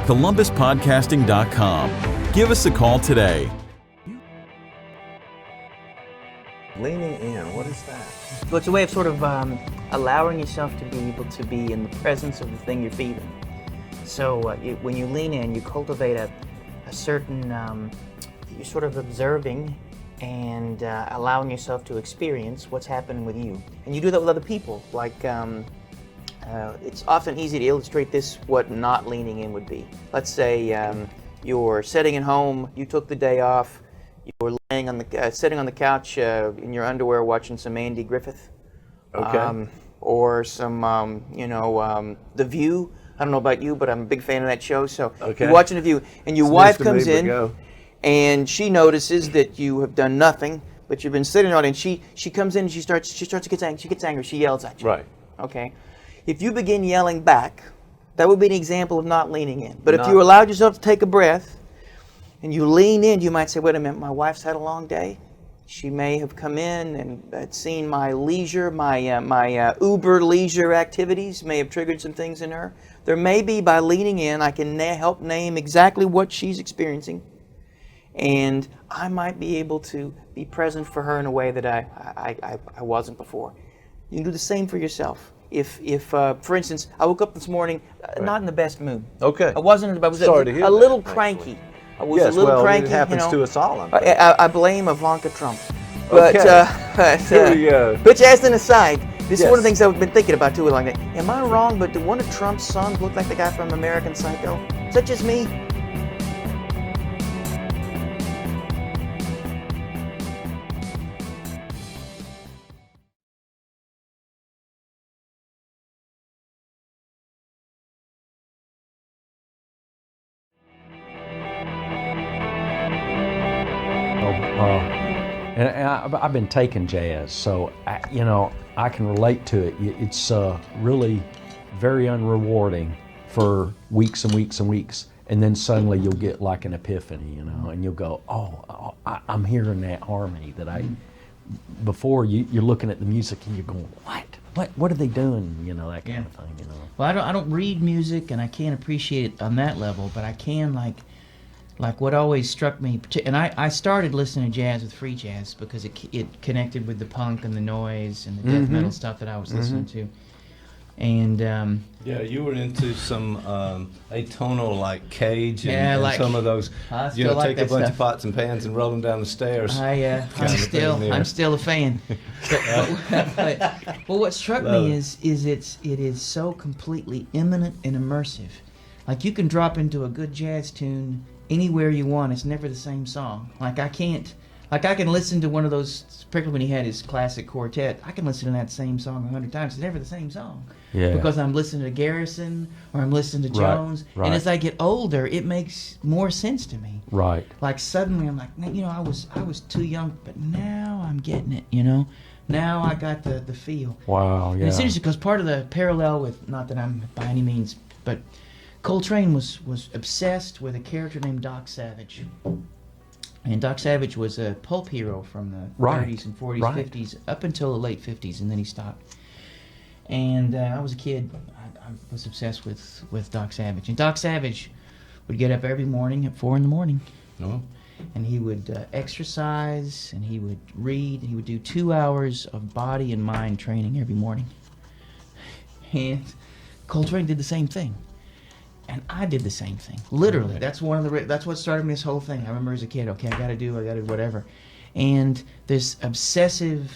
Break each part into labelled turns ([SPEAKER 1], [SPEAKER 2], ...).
[SPEAKER 1] ColumbusPodcasting.com. Give us a call today.
[SPEAKER 2] Leaning in, what is that?
[SPEAKER 3] Well, it's a way of sort of allowing yourself to be able to be in the presence of the thing you're feeling. So when you lean in, you cultivate a certain, you're sort of observing and allowing yourself to experience what's happening with you. And you do that with other people. Like, it's often easy to illustrate this, what not leaning in would be. Let's say you're sitting at home, you took the day off, you were laying on the, sitting on the couch in your underwear watching some Andy Griffith.
[SPEAKER 2] Okay.
[SPEAKER 3] Or some, The View. I don't know about you, but I'm a big fan of that show. So you're watching The View, and your wife comes in, and she notices that you have done nothing, but you've been sitting on it, and she comes in, and she starts to get angry. She gets angry. She yells at you.
[SPEAKER 2] Right.
[SPEAKER 3] Okay. If you begin yelling back, that would be an example of not leaning in. But if you allowed yourself to take a breath, and you lean in, you might say, wait a minute, my wife's had a long day. She may have come in and had seen my leisure, my Uber leisure activities may have triggered some things in her. There may be, by leaning in, I can help name exactly what she's experiencing. And I might be able to be present for her in a way that I wasn't before. You can do the same for yourself. If for instance, I woke up this morning not in the best mood.
[SPEAKER 2] Okay.
[SPEAKER 3] I wasn't. I was
[SPEAKER 2] Sorry to hear
[SPEAKER 3] a
[SPEAKER 2] that,
[SPEAKER 3] little
[SPEAKER 2] actually.
[SPEAKER 3] cranky. I was a little cranky.
[SPEAKER 2] It happens to us all.
[SPEAKER 3] I blame Ivanka Trump. But,
[SPEAKER 2] Here we go.
[SPEAKER 3] but as an aside, this is one of the
[SPEAKER 2] Yes.
[SPEAKER 3] things I've been thinking about too. Like, am I wrong? But do one of Trump's sons look like the guy from American Psycho? Such as me.
[SPEAKER 4] And I've been taking jazz, so I can relate to it. It's really very unrewarding for weeks and weeks and weeks, and then suddenly you'll get like an epiphany, and you'll go, I'm hearing that harmony that before you're looking at the music and you're going, what are they doing, that kind of thing,
[SPEAKER 5] Well, I don't read music, and I can't appreciate it on that level, but I can like what always struck me, and I started listening to jazz with free jazz because it connected with the punk and the noise and the death metal stuff that I was listening to. And
[SPEAKER 6] yeah, you were into some atonal like Cage and,
[SPEAKER 5] Yeah,
[SPEAKER 6] and
[SPEAKER 5] like-
[SPEAKER 6] some of those.
[SPEAKER 5] I still like
[SPEAKER 6] take
[SPEAKER 5] that
[SPEAKER 6] a bunch
[SPEAKER 5] stuff.
[SPEAKER 6] of pots and pans and roll them down the stairs.
[SPEAKER 5] I'm still a fan. Well, what struck me is it is so completely imminent and immersive. Like you can drop into a good jazz tune anywhere you want. It's never the same song. I can listen to one of those, particularly when he had his classic quartet, I can listen to that same song 100 times. It's never the same song.
[SPEAKER 4] Yeah.
[SPEAKER 5] Because I'm listening to Garrison or I'm listening to
[SPEAKER 4] Right,
[SPEAKER 5] Jones.
[SPEAKER 4] right.
[SPEAKER 5] And as I get older, it makes more sense to me.
[SPEAKER 4] Right.
[SPEAKER 5] Like suddenly I'm like, I was too young, but now I'm getting it, Now I got the feel.
[SPEAKER 4] Wow, yeah.
[SPEAKER 5] And it's interesting because part of the parallel with, not that I'm by any means, but Coltrane was obsessed with a character named Doc Savage. And Doc Savage was a pulp hero from the 30s and 40s, 50s, up until the late 50s, and then he stopped. And I was a kid. I was obsessed with Doc Savage. And Doc Savage would get up every morning at 4 in the morning.
[SPEAKER 6] Oh.
[SPEAKER 5] And he would exercise, and he would read, and he would do 2 hours of body and mind training every morning. And Coltrane did the same thing. And I did the same thing. Literally.
[SPEAKER 6] Right.
[SPEAKER 5] That's what started me this whole thing. I remember as a kid, okay, I gotta do whatever. And this obsessive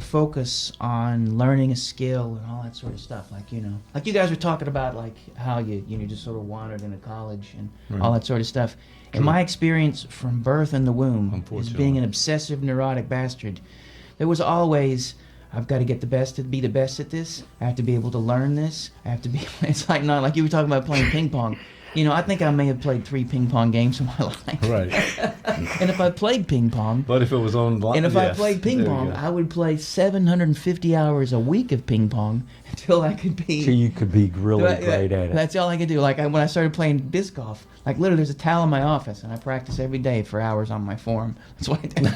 [SPEAKER 5] focus on learning a skill and all that sort of stuff. Like you guys were talking about like how you just sort of wandered into college and all that sort of stuff. And my experience from birth in the womb is being an obsessive neurotic bastard. There was always, I've got to get be the best at this. I have to be able to learn this. I have to be, it's like not like you were talking about playing ping pong. I think I may have played 3 ping pong games in my life.
[SPEAKER 6] Right.
[SPEAKER 5] And if I played ping pong,
[SPEAKER 6] But if it was online,
[SPEAKER 5] and if I played ping pong, I would play 750 hours a week of ping pong until I could be.
[SPEAKER 4] So you could be really great at it.
[SPEAKER 5] That's all I could do. Like when I started playing disc golf, like literally there's a towel in my office, and I practice every day for hours on my form. That's what I do.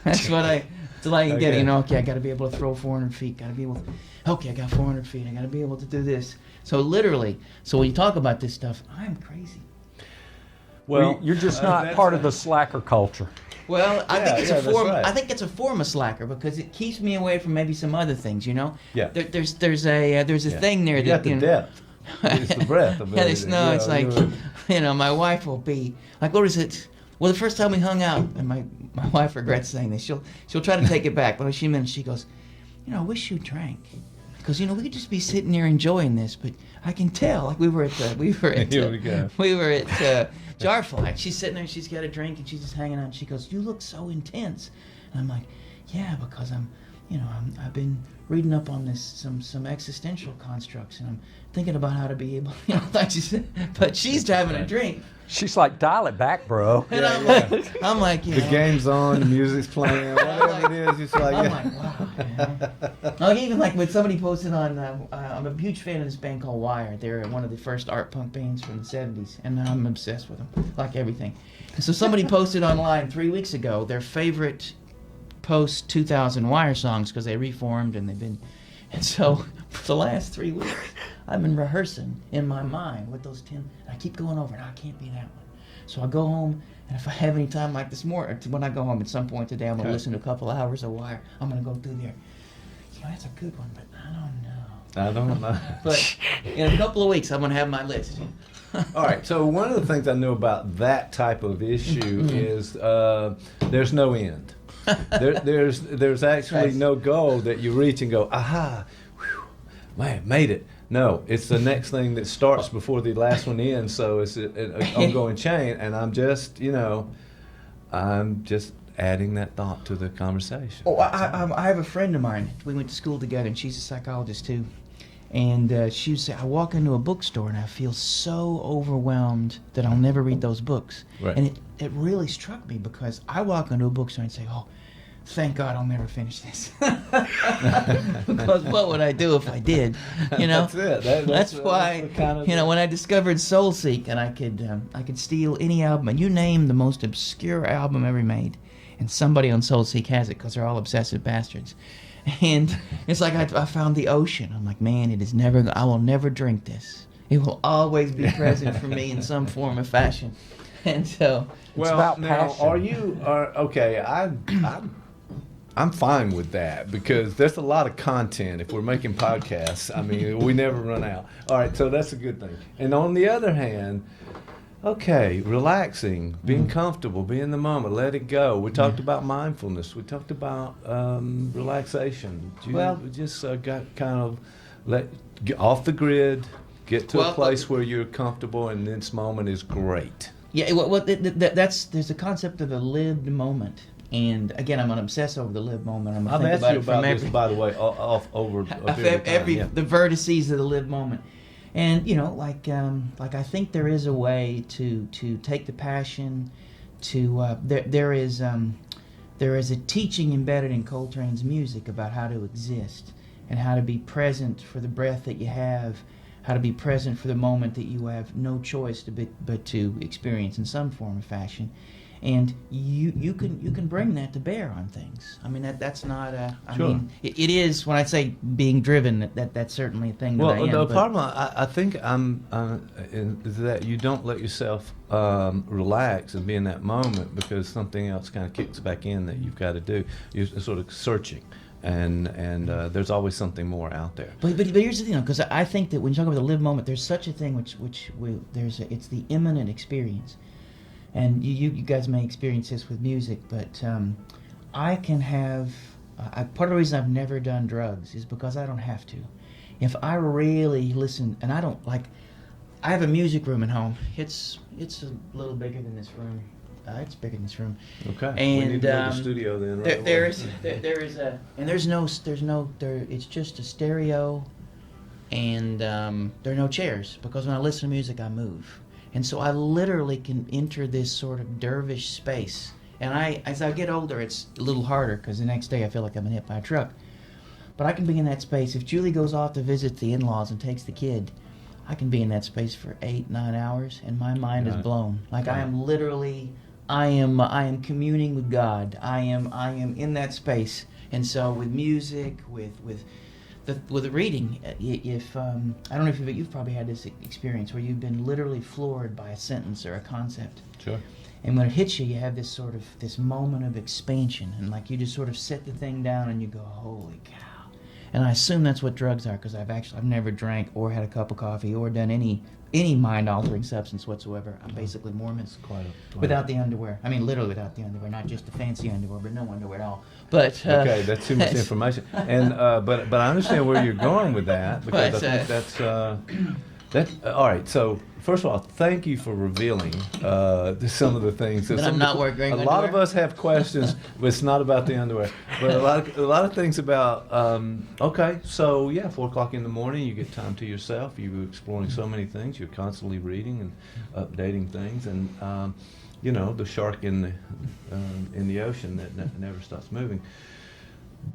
[SPEAKER 5] That's what I till I can get it.
[SPEAKER 6] Okay.
[SPEAKER 5] You know, okay, I got to be able to throw 400 feet. Got to be able. Okay, I got 400 feet. I got to be able to do this. So literally, so when you talk about this stuff, I'm crazy.
[SPEAKER 4] Well, you're just not
[SPEAKER 6] that's
[SPEAKER 4] part of
[SPEAKER 6] a-
[SPEAKER 4] the slacker culture.
[SPEAKER 5] Well, I think it's a
[SPEAKER 6] that's
[SPEAKER 5] form.
[SPEAKER 6] right.
[SPEAKER 5] I think it's a form of slacker because it keeps me away from maybe some other things. You know.
[SPEAKER 6] Yeah.
[SPEAKER 5] There's a thing there
[SPEAKER 6] You
[SPEAKER 5] that
[SPEAKER 6] got the depth. It's the breadth of
[SPEAKER 5] Yeah,
[SPEAKER 6] everything.
[SPEAKER 5] it's like, you know, my wife will be like, what is it? Well, the first time we hung out, and my wife regrets saying this. She'll try to take it back, but she goes, you know, I wish you drank, because you know we could just be sitting there enjoying this, but I can tell like we were at
[SPEAKER 6] Here we go.
[SPEAKER 5] Jarfly. She's sitting there, she's got a drink, and she's just hanging out. And she goes, "You look so intense," and I'm like, "Yeah, because I've been reading up on this some existential constructs, and I'm thinking about how to be able, you know, like she said, but she's having a drink,
[SPEAKER 4] She's like, dial it back, bro.
[SPEAKER 5] and I'm like, you
[SPEAKER 6] The
[SPEAKER 5] know,
[SPEAKER 6] game's on, the music's playing, whatever it is, it's like,
[SPEAKER 5] I'm like, wow, man. Like, even like when somebody posted on, I'm a huge fan of this band called Wire. They're one of the first art punk bands from the 70s, and I'm obsessed with them, like everything. And so somebody posted online 3 weeks ago their favorite post 2000 Wire songs because they reformed and they've been, and so for the last 3 weeks I've been rehearsing in my mind with those 10. And I keep going over, no, I can't be that one. So I go home, and if I have any time like this morning, when I go home at some point today, I'm going to listen to a couple hours of Wire. I'm going to go through there. You know, that's a good one, but I don't know.
[SPEAKER 6] I don't know.
[SPEAKER 5] But in a couple of weeks, I'm going to have my list.
[SPEAKER 6] All right, so one of the things I know about that type of issue is there's no end. There's actually
[SPEAKER 5] Nice.
[SPEAKER 6] no goal that you reach and go, aha, whew, man, made it. No, it's the next thing that starts before the last one ends, so it's an ongoing chain, and I'm just adding that thought to the conversation.
[SPEAKER 5] Oh, I have a friend of mine. We went to school together, and she's a psychologist too. And she would say, I walk into a bookstore and I feel so overwhelmed that I'll never read those books.
[SPEAKER 6] Right.
[SPEAKER 5] And it really struck me because I walk into a bookstore and say, oh, thank God I'll never finish this. Because what would I do if I did? You know,
[SPEAKER 6] That's it.
[SPEAKER 5] That's why,
[SPEAKER 6] the kind of
[SPEAKER 5] you know, when I discovered Soulseek and I could steal any album, and you name the most obscure album ever made, and somebody on Soulseek has it because they're all obsessive bastards. And it's like I found the ocean. I'm like, man, I will never drink this. It will always be present for me in some form or fashion. And so,
[SPEAKER 6] Well,
[SPEAKER 4] about
[SPEAKER 6] now,
[SPEAKER 4] passion.
[SPEAKER 6] okay? I'm fine with that because there's a lot of content. If we're making podcasts, I mean, we never run out. All right, so that's a good thing. And on the other hand, okay, relaxing, being comfortable, be in the moment, let it go. We talked about mindfulness. We talked about relaxation. We just got kind of get off the grid, get to a place where you're comfortable, and this moment is great.
[SPEAKER 5] yeah, there's a concept of a lived moment. And again, I'm an obsessed over the lived moment. I'm
[SPEAKER 6] I've
[SPEAKER 5] think
[SPEAKER 6] asked
[SPEAKER 5] about
[SPEAKER 6] you
[SPEAKER 5] it from
[SPEAKER 6] about this, by the way, over a period of time. Yeah.
[SPEAKER 5] the vertices of the lived moment. And you know, like I think there is a way to take the passion to there is a teaching embedded in Coltrane's music about how to exist and how to be present for the breath that you have, how to be present for the moment that you have no choice but to experience in some form or fashion. And you can bring that to bear on things. I mean that's not I
[SPEAKER 6] Sure.
[SPEAKER 5] mean it is when I say being driven that's certainly a thing that I am.
[SPEAKER 6] The
[SPEAKER 5] but-
[SPEAKER 6] problem I think is that you don't let yourself relax and be in that moment because something else kind of kicks back in that you've got to do. You're sort of searching, and there's always something more out there.
[SPEAKER 5] But here's the thing, because I think that when you talk about the live moment, there's such a thing it's the imminent experience, and you guys may experience this with music, but I can have part of the reason I've never done drugs is because I don't have to. If I really listen, and I don't like, I have a music room at home. It's a little bigger than this room. It's bigger than this room.
[SPEAKER 6] Okay.
[SPEAKER 5] And
[SPEAKER 6] we need to go to the studio then. Right
[SPEAKER 5] there
[SPEAKER 6] away.
[SPEAKER 5] is a, and there's no, it's just a stereo, and there are no chairs because when I listen to music, I move, and so I literally can enter this sort of dervish space. And as I get older, it's a little harder because the next day I feel like I've been hit by a truck. But I can be in that space. If Julie goes off to visit the in-laws and takes the kid, I can be in that space for 8-9 hours, and my mind is blown. Like I am literally, I am communing with God. I am in that space, And so with music, with reading, if I don't know if you've probably had this experience where you've been literally floored by a sentence or a concept.
[SPEAKER 6] Sure.
[SPEAKER 5] And when it hits you, you have this moment of expansion, and like you just sort of set the thing down and you go, holy cow. And I assume that's what drugs are, because I've never drank or had a cup of coffee or done any mind-altering substance whatsoever. I'm basically Mormon. Without the underwear. I mean, literally without the underwear, not just the fancy underwear, but no underwear at all. But
[SPEAKER 6] okay, that's too much information. And but I understand where you're going with that, because I think that's all right. So first of all, thank you for revealing some of the things.
[SPEAKER 5] That I'm not wearing underwear.
[SPEAKER 6] A lot of us have questions, but it's not about the underwear. But a lot of things about. Okay, so yeah, 4 o'clock in the morning, you get time to yourself. You're exploring so many things. You're constantly reading and updating things, and you know, the shark in the ocean that never stops moving.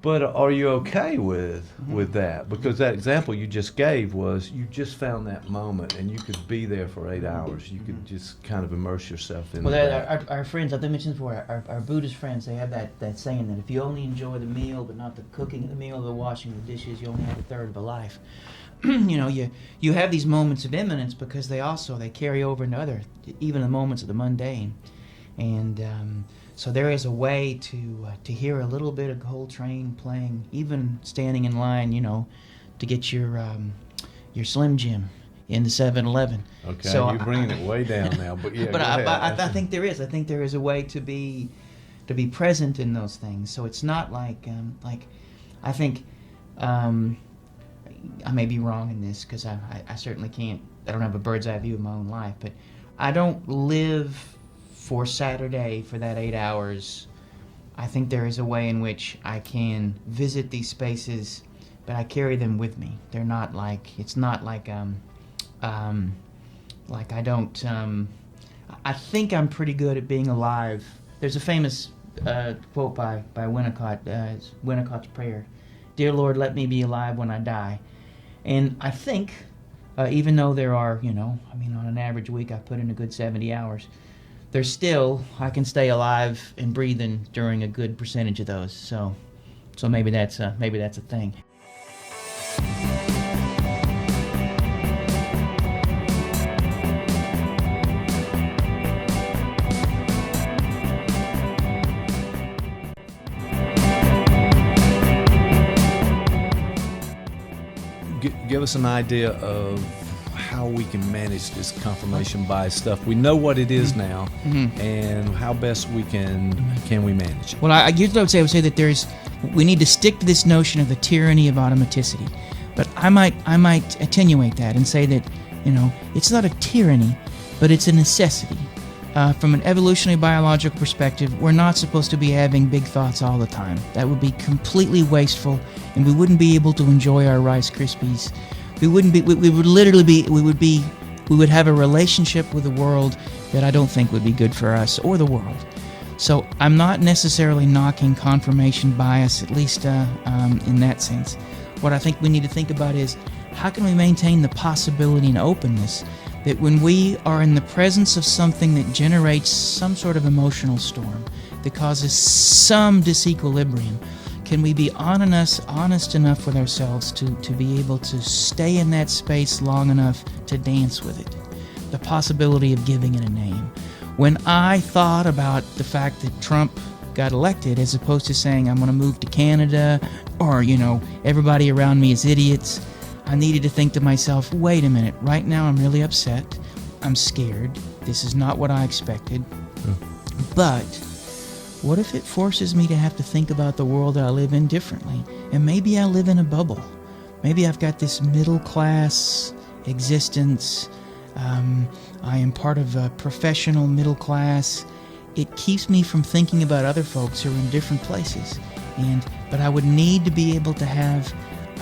[SPEAKER 6] But are you okay with that? Because that example you just gave was you just found that moment, and you could be there for 8 hours. You could just kind of immerse yourself in.
[SPEAKER 5] Well, our friends, I've mentioned before, our Buddhist friends, they have that saying that if you only enjoy the meal but not the cooking of the meal or the washing of the dishes, you only have a third of a life. You know, you have these moments of immanence because they carry over into even the moments of the mundane, and. So there is a way to hear a little bit of Coltrane playing, even standing in line, you know, to get your Slim Jim in the 7-Eleven.
[SPEAKER 6] Okay,
[SPEAKER 5] so
[SPEAKER 6] you're bringing it way down now, but yeah.
[SPEAKER 5] But I think there is. I think there is a way to be present in those things. So it's not like I think I may be wrong in this, because I certainly can't. I don't have a bird's eye view of my own life, but I don't live for Saturday for that 8 hours. I think there is a way in which I can visit these spaces, but I carry them with me. They're not like, it's not like I don't, I think I'm pretty good at being alive. There's a famous quote by Winnicott, Winnicott's prayer, "Dear Lord, let me be alive when I die." And I think, even though there are, you know, I mean, on an average week I put in a good 70 hours, there's still, I can stay alive and breathing during a good percentage of those. So maybe that's a thing.
[SPEAKER 6] Give us an idea of how we can manage this confirmation bias stuff. We know what it is now, and how best we can we manage it.
[SPEAKER 5] Well, I would say that we need to stick to this notion of the tyranny of automaticity. But I might attenuate that and say that, you know, it's not a tyranny, but it's a necessity. From an evolutionary biological perspective, we're not supposed to be having big thoughts all the time. That would be completely wasteful, and we wouldn't be able to enjoy our Rice Krispies. We would have a relationship with the world that I don't think would be good for us or the world. So I'm not necessarily knocking confirmation bias, at least in that sense. What I think we need to think about is, how can we maintain the possibility and openness that when we are in the presence of something that generates some sort of emotional storm, that causes some disequilibrium, can we be honest enough with ourselves to be able to stay in that space long enough to dance with it? The possibility of giving it a name. When I thought about the fact that Trump got elected, as opposed to saying I'm going to move to Canada, or, you know, everybody around me is idiots, I needed to think to myself, wait a minute, right now I'm really upset, I'm scared, this is not what I expected, but what if it forces me to have to think about the world that I live in differently? And maybe I live in a bubble. Maybe I've got this middle class existence. I am part of a professional middle class. It keeps me from thinking about other folks who are in different places. But I would need to be able to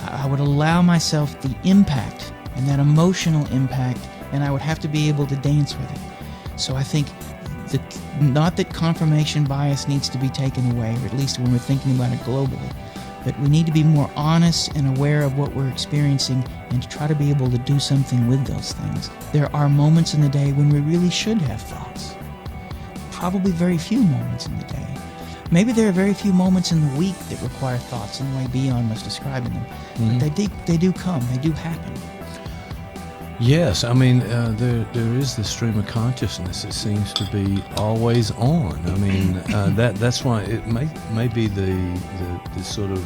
[SPEAKER 5] I would allow myself the impact and that emotional impact, and I would have to be able to dance with it. So I think not that confirmation bias needs to be taken away, or at least when we're thinking about it globally, but we need to be more honest and aware of what we're experiencing and to try to be able to do something with those things. There are moments in the day when we really should have thoughts. Probably very few moments in the day. maybe there are very few moments in the week that require thoughts in the way Beyond was describing them. But they do come. They do happen.
[SPEAKER 6] Yes, I mean, there is this stream of consciousness that seems to be always on. I mean, that's why it may be the sort of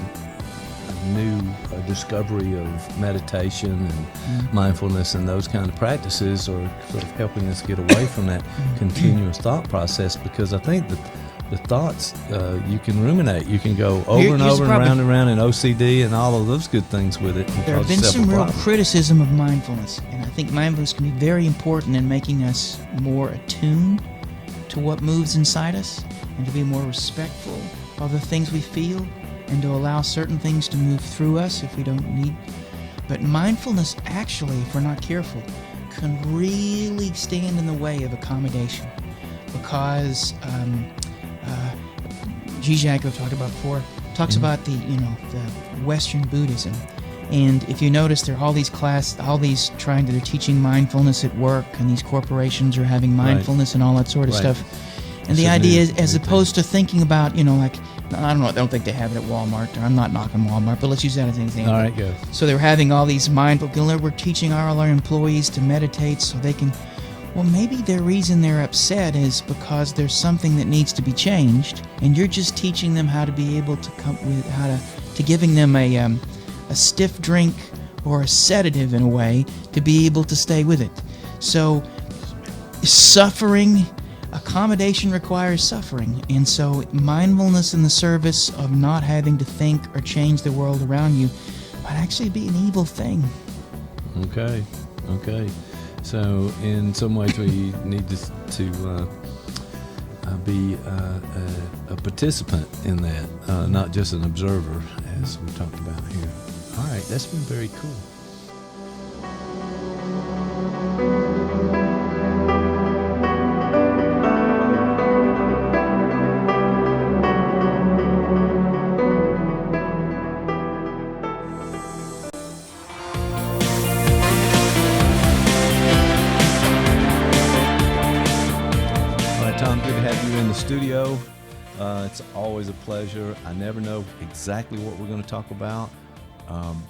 [SPEAKER 6] new discovery of meditation and mindfulness and those kind of practices are sort of helping us get away from that continuous thought process, because I think that the thoughts, you can ruminate. You can go over and over and around in OCD and all of those good things with it.
[SPEAKER 5] There have been some real criticism of mindfulness, and I think mindfulness can be very important in making us more attuned to what moves inside us and to be more respectful of the things we feel and to allow certain things to move through us if we don't need. But mindfulness, actually, if we're not careful, can really stand in the way of accommodation, because Zizek, I've talked about before, talks about the Western Buddhism, and if you notice, there are all these they're teaching mindfulness at work, and these corporations are having mindfulness and all that sort of stuff. And the idea is, as opposed to thinking about, like, I don't think they have it at Walmart. I'm not knocking Walmart, but let's use that as an example.
[SPEAKER 6] All right, go.
[SPEAKER 5] So they're having all these we're teaching all our employees to meditate so they can. Well, maybe the reason they're upset is because there's something that needs to be changed, and you're just teaching them how to be able to come with to giving them a stiff drink or a sedative in a way to be able to stay with it. So accommodation requires suffering, and so mindfulness in the service of not having to think or change the world around you might actually be an evil thing.
[SPEAKER 6] Okay. So in some ways we need to be a participant in that, not just an observer, as we talked about here. All right, that's been very cool. Studio. It's always a pleasure. I never know exactly what we're going to talk about,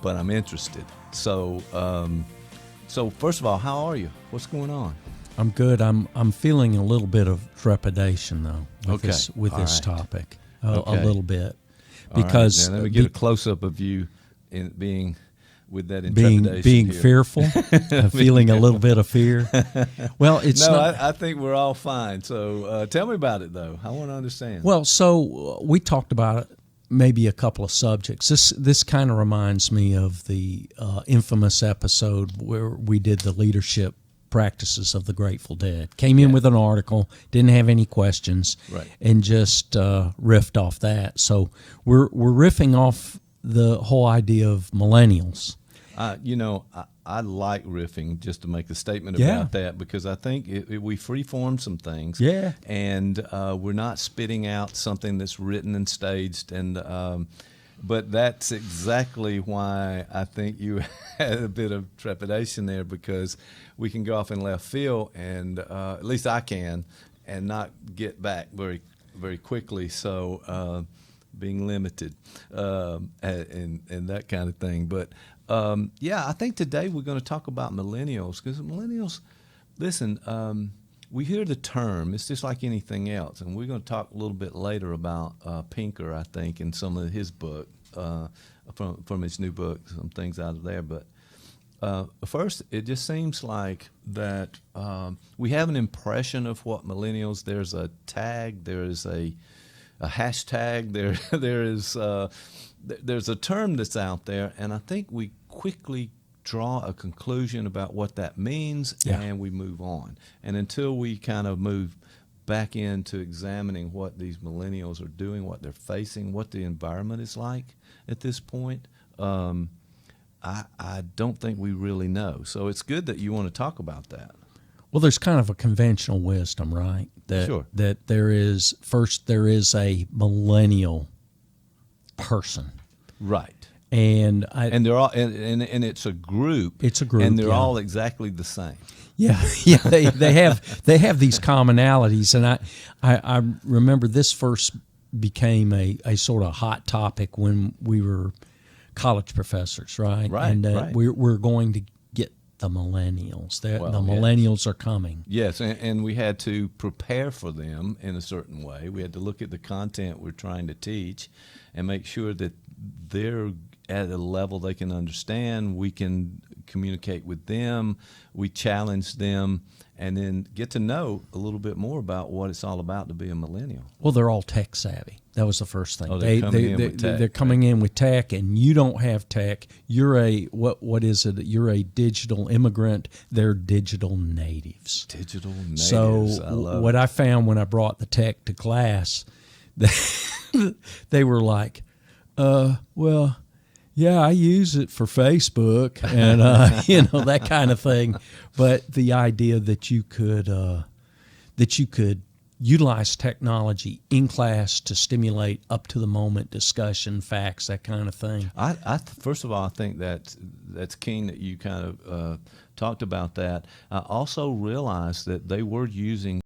[SPEAKER 6] but I'm interested. So first of all, how are you? What's going on?
[SPEAKER 4] I'm good. I'm feeling a little bit of trepidation though with this topic, a little bit, because
[SPEAKER 6] now, let me get a close up of you in being. With that intrepidation
[SPEAKER 4] being fearful, feeling a little bit of fear. Well, it's not.
[SPEAKER 6] I think we're all fine. So tell me about it, though. I want to understand.
[SPEAKER 4] Well, so we talked about it, maybe a couple of subjects. This kind of reminds me of the infamous episode where we did the leadership practices of the Grateful Dead. Came in with an article, didn't have any questions, and just riffed off that. So we're riffing off the whole idea of millennials.
[SPEAKER 6] I like riffing, just to make a statement about that, because I think we freeform some things. Yeah. And we're not spitting out something that's written and staged. But that's exactly why I think you had a bit of trepidation there, because we can go off in left field, and at least I can, and not get back very, very quickly. So being limited and that kind of thing. But I think today we're going to talk about millennials, because millennials, listen, we hear the term, it's just like anything else, and we're going to talk a little bit later about Pinker, I think, in some of his book, from his new book, some things out of there. But first, it just seems like that we have an impression of what millennials, there's a tag, there's a hashtag, there's a term that's out there, and I think we quickly draw a conclusion about what that means, and we move on. And until we kind of move back into examining what these millennials are doing, what they're facing, what the environment is like at this point, I don't think we really know. So it's good that you want to talk about that.
[SPEAKER 4] Well, there's kind of a conventional wisdom, right? That there is a millennial person,
[SPEAKER 6] right?
[SPEAKER 4] And
[SPEAKER 6] they're all and it's a group.
[SPEAKER 4] It's a group,
[SPEAKER 6] and they're all exactly the same.
[SPEAKER 4] Yeah. They have these commonalities, and I remember this first became a sort of hot topic when we were college professors, right?
[SPEAKER 6] Right,
[SPEAKER 4] And
[SPEAKER 6] right.
[SPEAKER 4] we're going to get the millennials. The
[SPEAKER 6] Well, yes.
[SPEAKER 4] millennials are coming.
[SPEAKER 6] Yes, and we had to prepare for them in a certain way. We had to look at the content we're trying to teach and make sure that they're at a level they can understand. We can communicate with them. We challenge them, and then get to know a little bit more about what it's all about to be a millennial.
[SPEAKER 4] Well, they're all tech savvy. That was the first thing.
[SPEAKER 6] Oh, they're coming in with tech,
[SPEAKER 4] They're coming in with tech, and you don't have tech. You're a what is it? You're a digital immigrant. They're digital natives.
[SPEAKER 6] Digital natives.
[SPEAKER 4] So
[SPEAKER 6] I love
[SPEAKER 4] what
[SPEAKER 6] it.
[SPEAKER 4] I found when I brought the tech to class, they were like, well, yeah, I use it for Facebook and that kind of thing. But the idea that you could utilize technology in class to stimulate up to the moment discussion, facts, that kind of thing.
[SPEAKER 6] First of all, I think that's keen that you kind of talked about that. I also realized that they were using